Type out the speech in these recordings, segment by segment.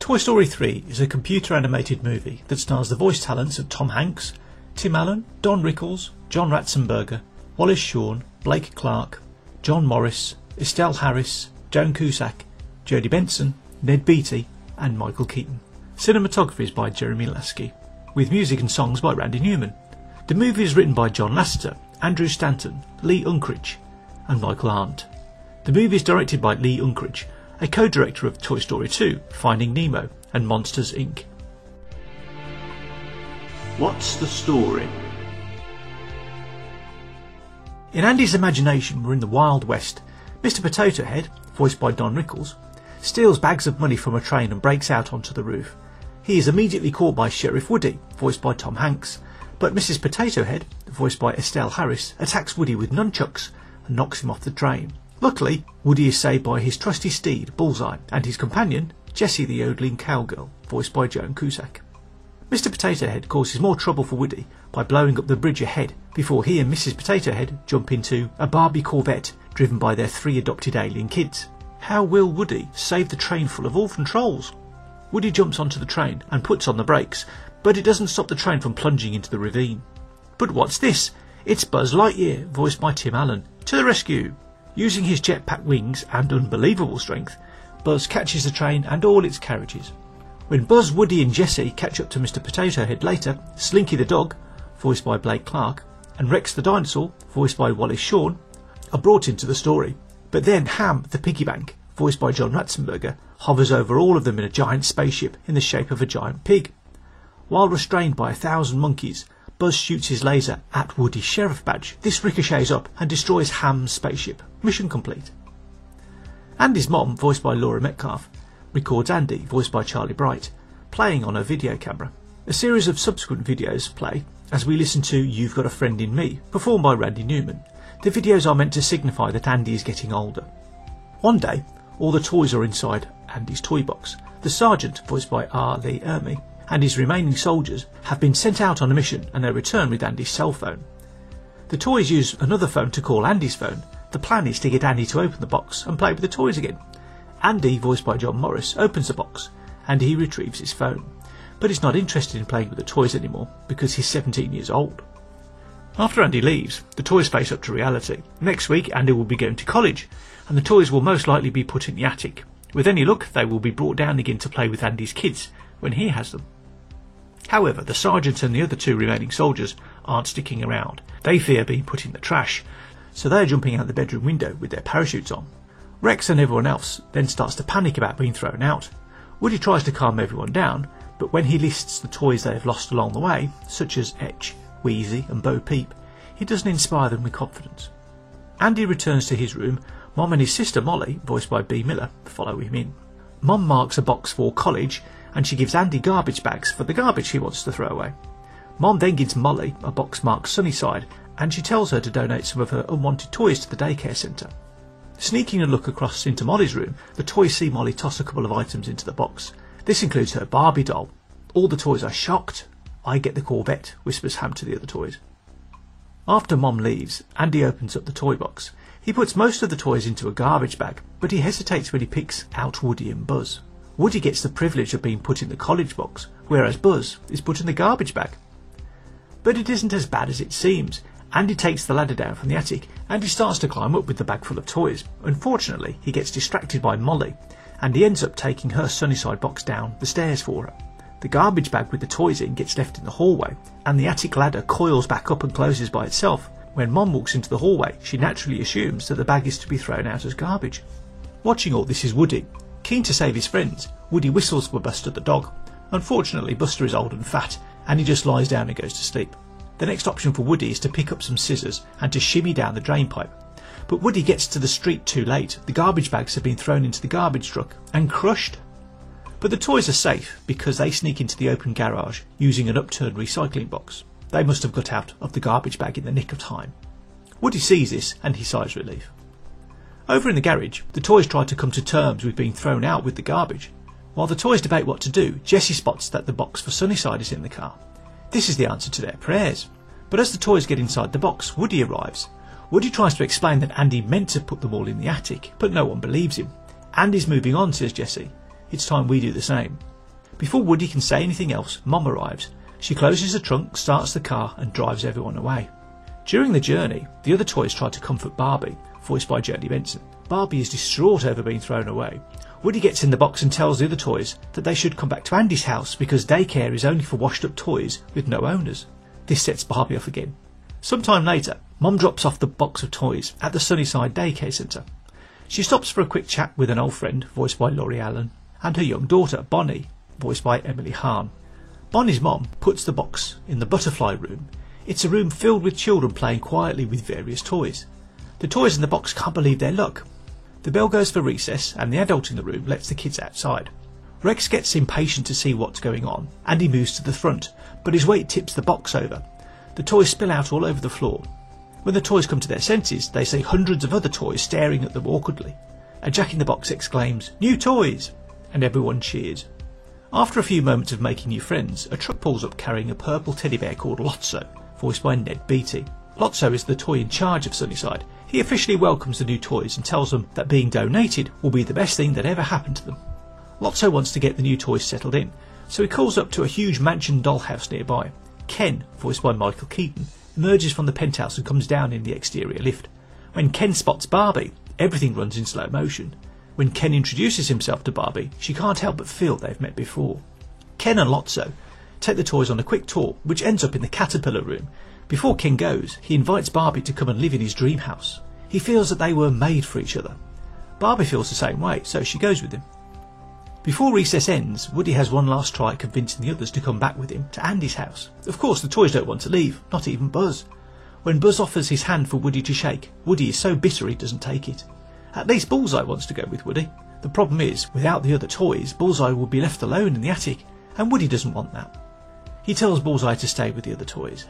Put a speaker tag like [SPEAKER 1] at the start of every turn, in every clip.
[SPEAKER 1] Toy Story 3 is a computer animated movie that stars the voice talents of Tom Hanks, Tim Allen, Don Rickles, John Ratzenberger, Wallace Shawn, Blake Clark, John Morris, Estelle Harris, Joan Cusack, Jodie Benson, Ned Beatty and Michael Keaton. Cinematography is by Jeremy Lasky, with music and songs by Randy Newman. The movie is written by John Lasseter, Andrew Stanton, Lee Unkrich and Michael Arndt. The movie is directed by Lee Unkrich, a co-director of Toy Story 2, Finding Nemo and Monsters Inc. What's the story? In Andy's imagination, we're in the Wild West. Mr. Potato Head, voiced by Don Rickles, steals bags of money from a train and breaks out onto the roof. He is immediately caught by Sheriff Woody, voiced by Tom Hanks, but Mrs. Potato Head, voiced by Estelle Harris, attacks Woody with nunchucks and knocks him off the train. Luckily, Woody is saved by his trusty steed, Bullseye, and his companion, Jessie the yodeling cowgirl, voiced by Joan Cusack. Mr. Potato Head causes more trouble for Woody by blowing up the bridge ahead before he and Mrs. Potato Head jump into a Barbie Corvette driven by their 3 adopted alien kids. How will Woody save the train full of orphan trolls? Woody jumps onto the train and puts on the brakes, but it doesn't stop the train from plunging into the ravine. But what's this? It's Buzz Lightyear, voiced by Tim Allen, to the rescue. Using his jetpack wings and unbelievable strength, Buzz catches the train and all its carriages. When Buzz, Woody and Jessie catch up to Mr. Potato Head later, Slinky the dog, voiced by Blake Clark, and Rex the dinosaur, voiced by Wallace Shawn, are brought into the story. But then Ham the piggy bank, voiced by John Ratzenberger, hovers over all of them in a giant spaceship in the shape of a giant pig. While restrained by 1,000 monkeys, Buzz shoots his laser at Woody's sheriff badge. This ricochets up and destroys Ham's spaceship. Mission complete. Andy's mom, voiced by Laura Metcalf, records Andy, voiced by Charlie Bright, playing on her video camera. A series of subsequent videos play as we listen to You've Got a Friend in Me, performed by Randy Newman. The videos are meant to signify that Andy is getting older. One day, all the toys are inside Andy's toy box. The sergeant, voiced by R. Lee Ermey, and his remaining soldiers have been sent out on a mission and they return with Andy's cell phone. The toys use another phone to call Andy's phone. The plan is to get Andy to open the box and play with the toys again. Andy, voiced by John Morris, opens the box and he retrieves his phone. But he's not interested in playing with the toys anymore because he's 17 years old. After Andy leaves, the toys face up to reality. Next week Andy will be going to college and the toys will most likely be put in the attic. With any luck they will be brought down again to play with Andy's kids when he has them. However, the sergeant and the other 2 remaining soldiers aren't sticking around. They fear being put in the trash, so they are jumping out the bedroom window with their parachutes on. Rex and everyone else then starts to panic about being thrown out. Woody tries to calm everyone down, but when he lists the toys they have lost along the way, such as Etch, Wheezy and Bo Peep, he doesn't inspire them with confidence. Andy returns to his room. Mom and his sister Molly, voiced by Bea Miller, follow him in. Mom marks a box for college and she gives Andy garbage bags for the garbage he wants to throw away. Mom then gives Molly a box marked Sunnyside and she tells her to donate some of her unwanted toys to the daycare centre. Sneaking a look across into Molly's room, the toys see Molly toss a couple of items into the box. This includes her Barbie doll. All the toys are shocked. I get the Corvette, whispers Ham to the other toys. After Mom leaves, Andy opens up the toy box. He puts most of the toys into a garbage bag, but he hesitates when he picks out Woody and Buzz. Woody gets the privilege of being put in the college box, whereas Buzz is put in the garbage bag. But it isn't as bad as it seems. Andy takes the ladder down from the attic and he starts to climb up with the bag full of toys. Unfortunately, he gets distracted by Molly and he ends up taking her Sunnyside box down the stairs for her. The garbage bag with the toys in gets left in the hallway and the attic ladder coils back up and closes by itself. When Mom walks into the hallway, she naturally assumes that the bag is to be thrown out as garbage. Watching all this is Woody. Keen to save his friends, Woody whistles for Buster the dog. Unfortunately, Buster is old and fat, and he just lies down and goes to sleep. The next option for Woody is to pick up some scissors and to shimmy down the drain pipe. But Woody gets to the street too late. The garbage bags have been thrown into the garbage truck and crushed. But the toys are safe because they sneak into the open garage using an upturned recycling box. They must have got out of the garbage bag in the nick of time. Woody sees this and he sighs relief. Over in the garage, the toys try to come to terms with being thrown out with the garbage. While the toys debate what to do, Jessie spots that the box for Sunnyside is in the car. This is the answer to their prayers. But as the toys get inside the box, Woody arrives. Woody tries to explain that Andy meant to put them all in the attic, but no one believes him. Andy's moving on, says Jessie. It's time we do the same. Before Woody can say anything else, Mom arrives. She closes the trunk, starts the car and drives everyone away. During the journey, the other toys try to comfort Barbie, voiced by Jodie Benson. Barbie is distraught over being thrown away. Woody gets in the box and tells the other toys that they should come back to Andy's house because daycare is only for washed up toys with no owners. This sets Barbie off again. Sometime later, Mom drops off the box of toys at the Sunnyside Daycare Centre. She stops for a quick chat with an old friend, voiced by Laurie Allen, and her young daughter, Bonnie, voiced by Emily Hahn. Bonnie's mom puts the box in the butterfly room. It's a room filled with children playing quietly with various toys. The toys in the box can't believe their luck. The bell goes for recess and the adult in the room lets the kids outside. Rex gets impatient to see what's going on and he moves to the front, but his weight tips the box over. The toys spill out all over the floor. When the toys come to their senses, they see hundreds of other toys staring at them awkwardly. A Jack in the Box exclaims, "New toys!" and everyone cheers. After a few moments of making new friends, a truck pulls up carrying a purple teddy bear called Lotso, voiced by Ned Beatty. Lotso is the toy in charge of Sunnyside. He officially welcomes the new toys and tells them that being donated will be the best thing that ever happened to them. Lotso wants to get the new toys settled in, so he calls up to a huge mansion dollhouse nearby. Ken, voiced by Michael Keaton, emerges from the penthouse and comes down in the exterior lift. When Ken spots Barbie, everything runs in slow motion. When Ken introduces himself to Barbie, she can't help but feel they've met before. Ken and Lotso take the toys on a quick tour, which ends up in the Caterpillar room. Before Ken goes, he invites Barbie to come and live in his dream house. He feels that they were made for each other. Barbie feels the same way, so she goes with him. Before recess ends, Woody has one last try at convincing the others to come back with him to Andy's house. Of course, the toys don't want to leave, not even Buzz. When Buzz offers his hand for Woody to shake, Woody is so bitter he doesn't take it. At least Bullseye wants to go with Woody. The problem is, without the other toys, Bullseye will be left alone in the attic, and Woody doesn't want that. He tells Bullseye to stay with the other toys.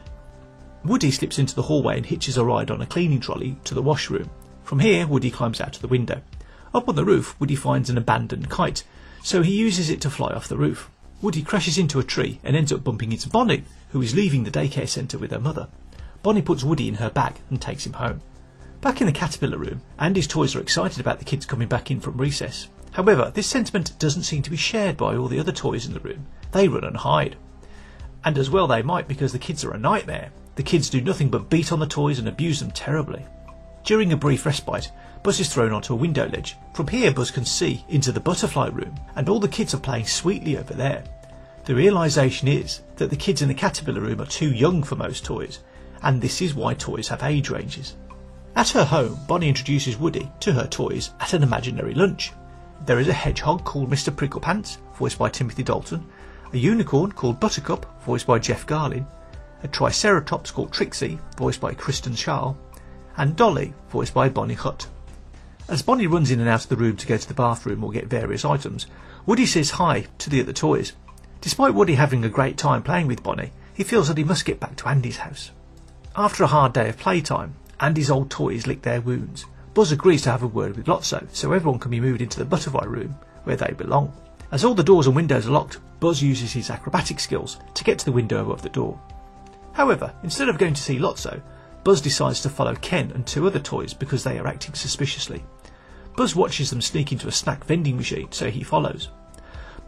[SPEAKER 1] Woody slips into the hallway and hitches a ride on a cleaning trolley to the washroom. From here, Woody climbs out to the window. Up on the roof, Woody finds an abandoned kite, so he uses it to fly off the roof. Woody crashes into a tree and ends up bumping into Bonnie, who is leaving the daycare centre with her mother. Bonnie puts Woody in her bag and takes him home. Back in the Caterpillar room, Andy's toys are excited about the kids coming back in from recess. However, this sentiment doesn't seem to be shared by all the other toys in the room. They run and hide. And as well they might, because the kids are a nightmare. The kids do nothing but beat on the toys and abuse them terribly. During a brief respite, Buzz is thrown onto a window ledge. From here, Buzz can see into the butterfly room, and all the kids are playing sweetly over there. The realisation is that the kids in the Caterpillar room are too young for most toys, and this is why toys have age ranges. At her home, Bonnie introduces Woody to her toys at an imaginary lunch. There is a hedgehog called Mr. Pricklepants, voiced by Timothy Dalton, a unicorn called Buttercup, voiced by Jeff Garlin, a Triceratops called Trixie, voiced by Kristen Schaal, and Dolly, voiced by Bonnie Hutt. As Bonnie runs in and out of the room to go to the bathroom or get various items, Woody says hi to the other toys. Despite Woody having a great time playing with Bonnie, he feels that he must get back to Andy's house. After a hard day of playtime, Andy's old toys lick their wounds. Buzz agrees to have a word with Lotso, so everyone can be moved into the butterfly room, where they belong. As all the doors and windows are locked, Buzz uses his acrobatic skills to get to the window above the door. However, instead of going to see Lotso, Buzz decides to follow Ken and two other toys because they are acting suspiciously. Buzz watches them sneak into a snack vending machine, so he follows.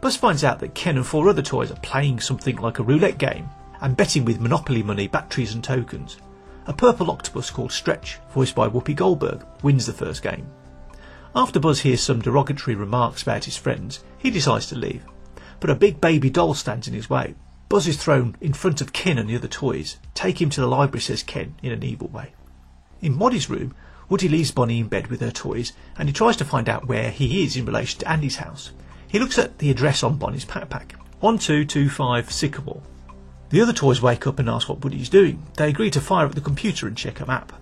[SPEAKER 1] Buzz finds out that Ken and four other toys are playing something like a roulette game and betting with Monopoly money, batteries and tokens. A purple octopus called Stretch, voiced by Whoopi Goldberg, wins the first game. After Buzz hears some derogatory remarks about his friends, he decides to leave. But a big baby doll stands in his way. Buzz is thrown in front of Ken and the other toys. "Take him to the library," says Ken in an evil way. In Bonnie's room, Woody leaves Bonnie in bed with her toys and he tries to find out where he is in relation to Andy's house. He looks at the address on Bonnie's backpack, 1225 Sycamore. The other toys wake up and ask what Woody is doing. They agree to fire up the computer and check a map.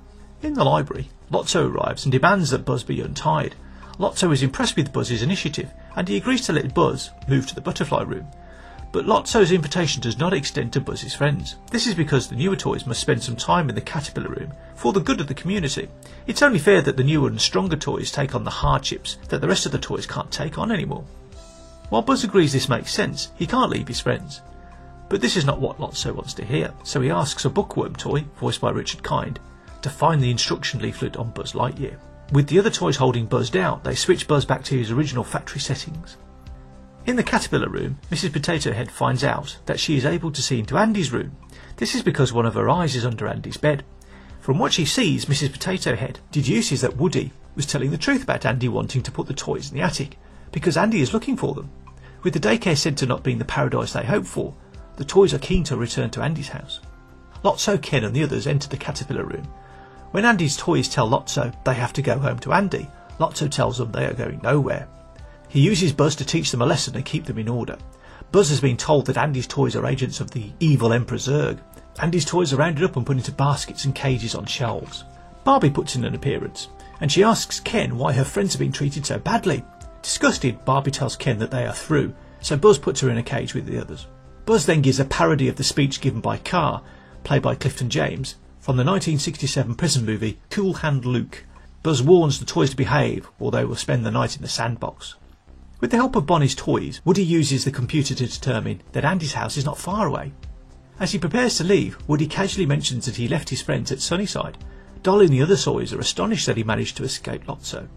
[SPEAKER 1] In the library, Lotso arrives and demands that Buzz be untied. Lotso is impressed with Buzz's initiative and he agrees to let Buzz move to the butterfly room. But Lotso's invitation does not extend to Buzz's friends. This is because the newer toys must spend some time in the Caterpillar room for the good of the community. It's only fair that the newer and stronger toys take on the hardships that the rest of the toys can't take on anymore. While Buzz agrees this makes sense, he can't leave his friends. But this is not what Lotso wants to hear, so he asks a bookworm toy, voiced by Richard Kind, to find the instruction leaflet on Buzz Lightyear. With the other toys holding Buzz down, they switch Buzz back to his original factory settings. In the caterpillar room, Mrs. Potato Head finds out that she is able to see into Andy's room. This is because one of her eyes is under Andy's bed. From what she sees, Mrs. Potato Head deduces that Woody was telling the truth about Andy wanting to put the toys in the attic, because Andy is looking for them. With the daycare centre not being the paradise they hoped for, the toys are keen to return to Andy's house. Lotso, Ken and the others enter the caterpillar room. When Andy's toys tell Lotso they have to go home to Andy, Lotso tells them they are going nowhere. He uses Buzz to teach them a lesson and keep them in order. Buzz has been told that Andy's toys are agents of the evil Emperor Zurg. Andy's toys are rounded up and put into baskets and cages on shelves. Barbie puts in an appearance, and she asks Ken why her friends have been treated so badly. Disgusted, Barbie tells Ken that they are through, so Buzz puts her in a cage with the others. Buzz then gives a parody of the speech given by Carr, played by Clifton James, from the 1967 prison movie Cool Hand Luke. Buzz warns the toys to behave or they will spend the night in the sandbox. With the help of Bonnie's toys, Woody uses the computer to determine that Andy's house is not far away. As he prepares to leave, Woody casually mentions that he left his friends at Sunnyside. Dolly and the other toys are astonished that he managed to escape Lotso.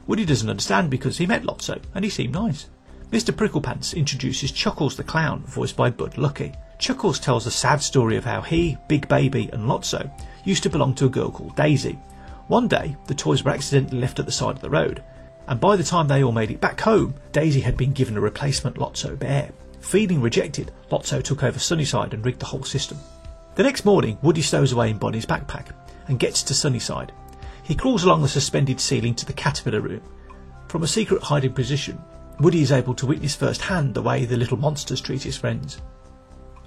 [SPEAKER 1] Woody doesn't understand because he met Lotso and he seemed nice. Mr. Pricklepants introduces Chuckles the Clown, voiced by Bud Lucky. Chuckles tells a sad story of how he, Big Baby and Lotso used to belong to a girl called Daisy. One day, the toys were accidentally left at the side of the road, and by the time they all made it back home, Daisy had been given a replacement Lotso bear. Feeling rejected, Lotso took over Sunnyside and rigged the whole system. The next morning, Woody stows away in Bonnie's backpack and gets to Sunnyside. He crawls along the suspended ceiling to the caterpillar room. From a secret hiding position, Woody is able to witness firsthand the way the little monsters treat his friends.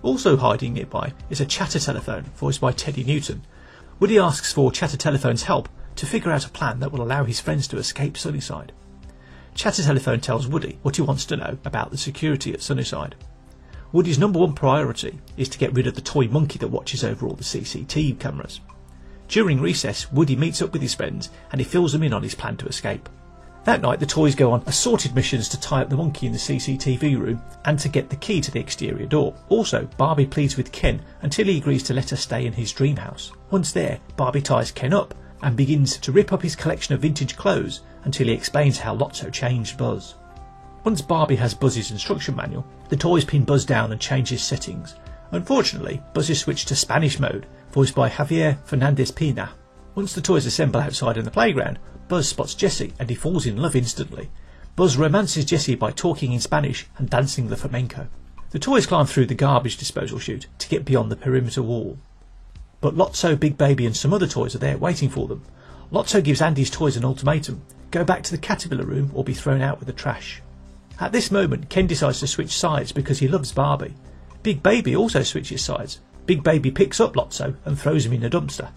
[SPEAKER 1] Also hiding nearby is a chatter telephone, voiced by Teddy Newton. Woody asks for Chatter Telephone's help to figure out a plan that will allow his friends to escape Sunnyside. Chatter Telephone tells Woody what he wants to know about the security at Sunnyside. Woody's number one priority is to get rid of the toy monkey that watches over all the CCTV cameras. During recess, Woody meets up with his friends and he fills them in on his plan to escape. That night the toys go on assorted missions to tie up the monkey in the CCTV room and to get the key to the exterior door. Also, Barbie pleads with Ken until he agrees to let her stay in his dream house. Once there, Barbie ties Ken up and begins to rip up his collection of vintage clothes until he explains how Lotso changed Buzz. Once Barbie has Buzz's instruction manual, the toys pin Buzz down and change his settings. Unfortunately, Buzz is switched to Spanish mode, voiced by Javier Fernandez Pina. Once the toys assemble outside in the playground, Buzz spots Jessie and he falls in love instantly. Buzz romances Jessie by talking in Spanish and dancing the flamenco. The toys climb through the garbage disposal chute to get beyond the perimeter wall. But Lotso, Big Baby and some other toys are there waiting for them. Lotso gives Andy's toys an ultimatum: go back to the caterpillar room or be thrown out with the trash. At this moment, Ken decides to switch sides because he loves Barbie. Big Baby also switches sides. Big Baby picks up Lotso and throws him in a dumpster,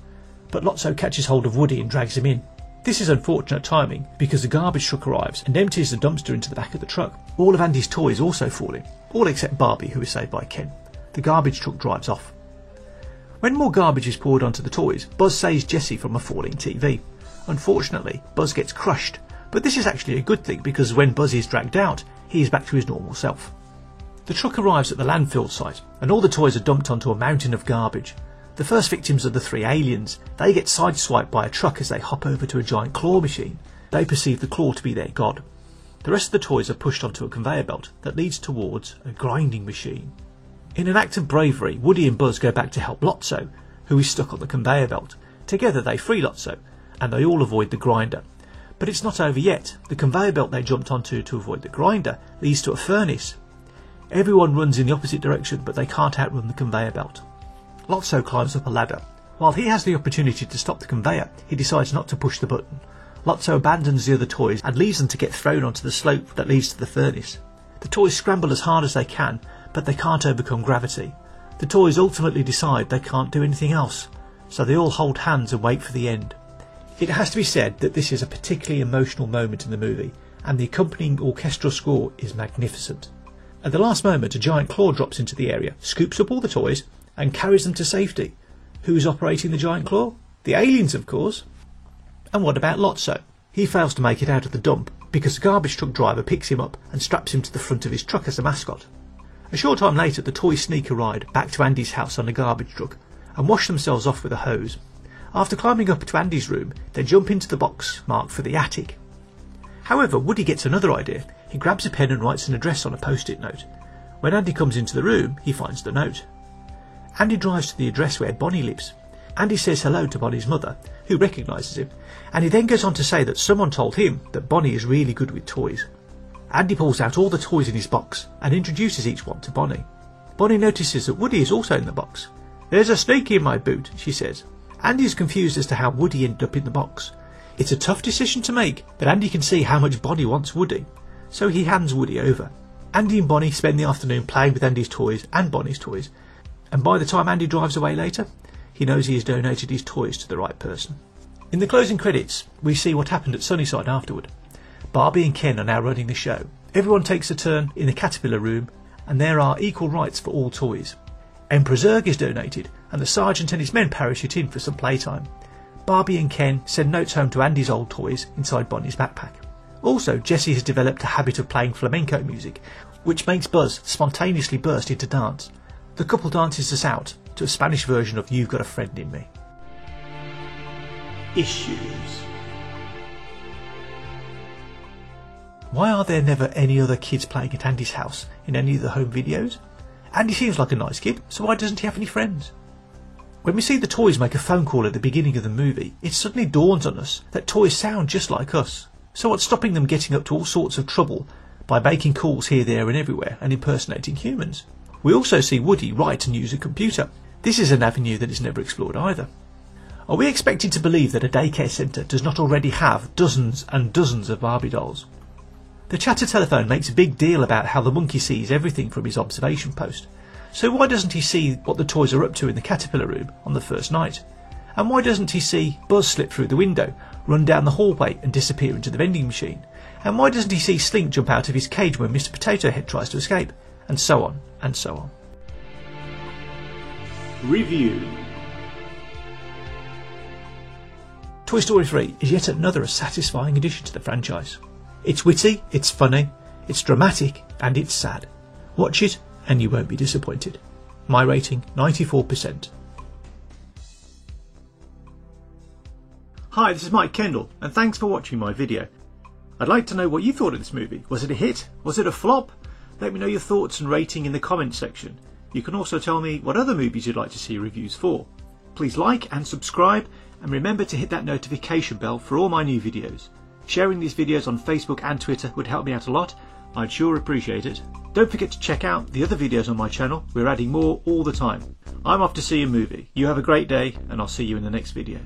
[SPEAKER 1] but Lotso catches hold of Woody and drags him in. This is unfortunate timing because the garbage truck arrives and empties the dumpster into the back of the truck. All of Andy's toys also fall in, all except Barbie, who is saved by Ken. The garbage truck drives off. When more garbage is poured onto the toys, Buzz saves Jessie from a falling TV. Unfortunately, Buzz gets crushed, but this is actually a good thing because when Buzz is dragged out, he is back to his normal self. The truck arrives at the landfill site and all the toys are dumped onto a mountain of garbage. The first victims are the three aliens. They get sideswiped by a truck as they hop over to a giant claw machine. They perceive the claw to be their god. The rest of the toys are pushed onto a conveyor belt that leads towards a grinding machine. In an act of bravery, Woody and Buzz go back to help Lotso, who is stuck on the conveyor belt. Together they free Lotso, and they all avoid the grinder. But it's not over yet. The conveyor belt they jumped onto to avoid the grinder leads to a furnace. Everyone runs in the opposite direction, but they can't outrun the conveyor belt. Lotso climbs up a ladder. While he has the opportunity to stop the conveyor, he decides not to push the button. Lotso abandons the other toys and leaves them to get thrown onto the slope that leads to the furnace. The toys scramble as hard as they can, but they can't overcome gravity. The toys ultimately decide they can't do anything else, so they all hold hands and wait for the end. It has to be said that this is a particularly emotional moment in the movie, and the accompanying orchestral score is magnificent. At the last moment, a giant claw drops into the area, scoops up all the toys, and carries them to safety. Who is operating the giant claw? The aliens, of course. And what about Lotso? He fails to make it out of the dump because the garbage truck driver picks him up and straps him to the front of his truck as a mascot. A short time later, the toys sneak a ride back to Andy's house on a garbage truck and wash themselves off with a hose. After climbing up to Andy's room, they jump into the box marked for the attic. However, Woody gets another idea. He grabs a pen and writes an address on a post-it note. When Andy comes into the room, he finds the note. Andy drives to the address where Bonnie lives. Andy says hello to Bonnie's mother, who recognises him, and he then goes on to say that someone told him that Bonnie is really good with toys. Andy pulls out all the toys in his box and introduces each one to Bonnie. Bonnie notices that Woody is also in the box. "There's a snake in my boot," she says. Andy is confused as to how Woody ended up in the box. It's a tough decision to make, but Andy can see how much Bonnie wants Woody, so he hands Woody over. Andy and Bonnie spend the afternoon playing with Andy's toys and Bonnie's toys, and by the time Andy drives away later, he knows he has donated his toys to the right person. In the closing credits, we see what happened at Sunnyside afterward. Barbie and Ken are now running the show. Everyone takes a turn in the Caterpillar room, and there are equal rights for all toys. Emperor Zurg is donated, and the sergeant and his men parachute in for some playtime. Barbie and Ken send notes home to Andy's old toys inside Bonnie's backpack. Also, Jessie has developed a habit of playing flamenco music, which makes Buzz spontaneously burst into dance. The couple dances us out to a Spanish version of You've Got a Friend in Me. Issues. Why are there never any other kids playing at Andy's house in any of the home videos? Andy seems like a nice kid, so why doesn't he have any friends? When we see the toys make a phone call at the beginning of the movie, it suddenly dawns on us that toys sound just like us. So what's stopping them getting up to all sorts of trouble by making calls here, there and everywhere and impersonating humans? We also see Woody write and use a computer. This is an avenue that is never explored either. Are we expected to believe that a daycare centre does not already have dozens and dozens of Barbie dolls? The chatter telephone makes a big deal about how the monkey sees everything from his observation post. So why doesn't he see what the toys are up to in the Caterpillar room on the first night? And why doesn't he see Buzz slip through the window, run down the hallway and disappear into the vending machine? And why doesn't he see Slink jump out of his cage when Mr. Potato Head tries to escape? And so on, and so on. Review. Toy Story 3 is yet another satisfying addition to the franchise. It's witty, it's funny, it's dramatic, and it's sad. Watch it and you won't be disappointed. My rating, 94%. Hi, this is Mike Kendall, and thanks for watching my video. I'd like to know what you thought of this movie. Was it a hit? Was it a flop? Let me know your thoughts and rating in the comments section. You can also tell me what other movies you'd like to see reviews for. Please like and subscribe, and remember to hit that notification bell for all my new videos. Sharing these videos on Facebook and Twitter would help me out a lot. I'd sure appreciate it. Don't forget to check out the other videos on my channel. We're adding more all the time. I'm off to see a movie. You have a great day, and I'll see you in the next video.